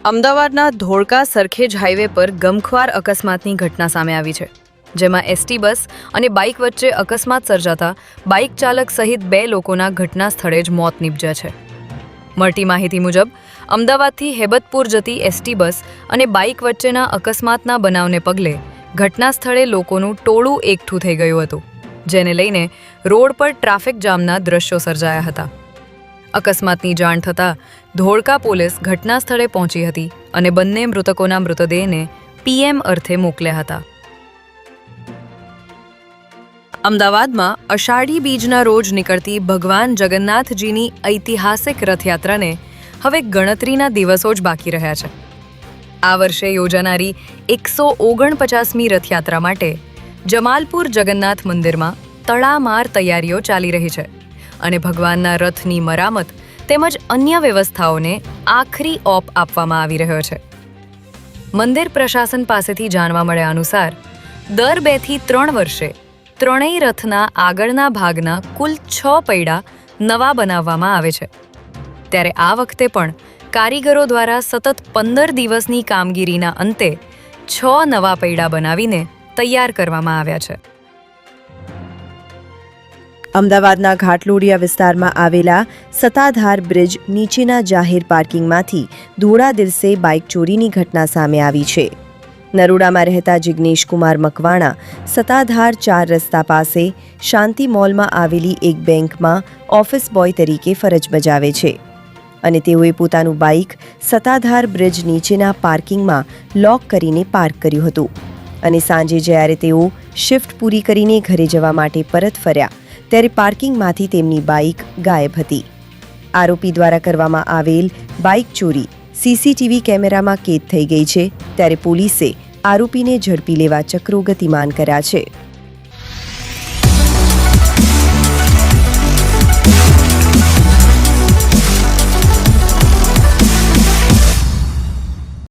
અમદાવાદના ધોળકા સરખેજ હાઈવે પર ગમખ્વાર અકસ્માતની ઘટના સામે આવી છે, જેમાં એસટી બસ અને બાઇક વચ્ચે અકસ્માત સર્જાતા બાઇક ચાલક સહિત 2 લોકોના ઘટના સ્થળે જ મોત નીપજ્યા છે. મળતી માહિતી મુજબ અમદાવાદથી હેબતપુર જતી એસટી બસ અને બાઇક વચ્ચેના અકસ્માતના બનાવને પગલે ઘટના સ્થળે લોકોનું ટોળું એકઠું થઈ ગયું હતું, જેને લઈને રોડ પર ટ્રાફિક જામના દ્રશ્યો સર્જાયા હતા. અકસ્માતની જાણ થતાં ધોળકા પોલીસ ઘટના સ્થળે પહોંચી હતી અને બંને મૃતકોના મૃતદેહને પીએમ અર્થે મોકલ્યા હતા. અમદાવાદમાં અષાઢી બીજના રોજ નીકળતી ભગવાન જગન્નાથજીની ઐતિહાસિક રથયાત્રાને હવે ગણતરીના દિવસો જ બાકી રહ્યા છે. આ વર્ષે યોજાનારી 149મી રથયાત્રા માટે જમાલપુર જગન્નાથ મંદિરમાં તડામાર તૈયારીઓ ચાલી રહી છે અને ભગવાનના રથની મરામત તેમજ અન્ય વ્યવસ્થાઓને આખરી ઓપ આપવામાં આવી રહ્યો છે. મંદિર પ્રશાસન પાસેથી જાણવા મળ્યા અનુસાર દર 2 થી 3 વર્ષે ત્રણેય રથના આગળના ભાગના કુલ 6 પૈડા નવા બનાવવામાં આવે છે, ત્યારે આ વખતે પણ કારીગરો દ્વારા સતત 15 દિવસની કામગીરીના અંતે 6 નવા પૈડા બનાવીને તૈયાર કરવામાં આવ્યા છે. અમદાવાદના ઘાટલોડિયા વિસ્તારમાં આવેલા સત્તાધાર બ્રિજ નીચેના જાહેર પાર્કિંગમાંથી ધોળા દિવસે બાઇક ચોરીની ઘટના સામે આવી છે. નરોડામાં રહેતા જિગ્નેશ કુમાર મકવાણા સત્તાધાર 4 રસ્તા પાસે શાંતિ મોલમાં આવેલી એક બેંકમાં ઓફિસ બોય તરીકે ફરજ બજાવે છે અને તેઓએ પોતાનું બાઇક સત્તાધાર બ્રિજ નીચેના પાર્કિંગમાં લોક કરીને પાર્ક કર્યું હતું અને સાંજે જ્યારે તેઓ શિફ્ટ પૂરી કરીને ઘરે જવા માટે પરત ફર્યા ત્યારે પાર્કિંગમાંથી તેમની બાઇક ગાયબ હતી. આરોપી દ્વારા કરવામાં આવેલ બાઇક ચોરી સીસીટીવી કેમેરામાં કેદ થઈ ગઈ છે, ત્યારે પોલીસે આરોપીને ઝડપી લેવા ચક્રો ગતિમાન કર્યા છે.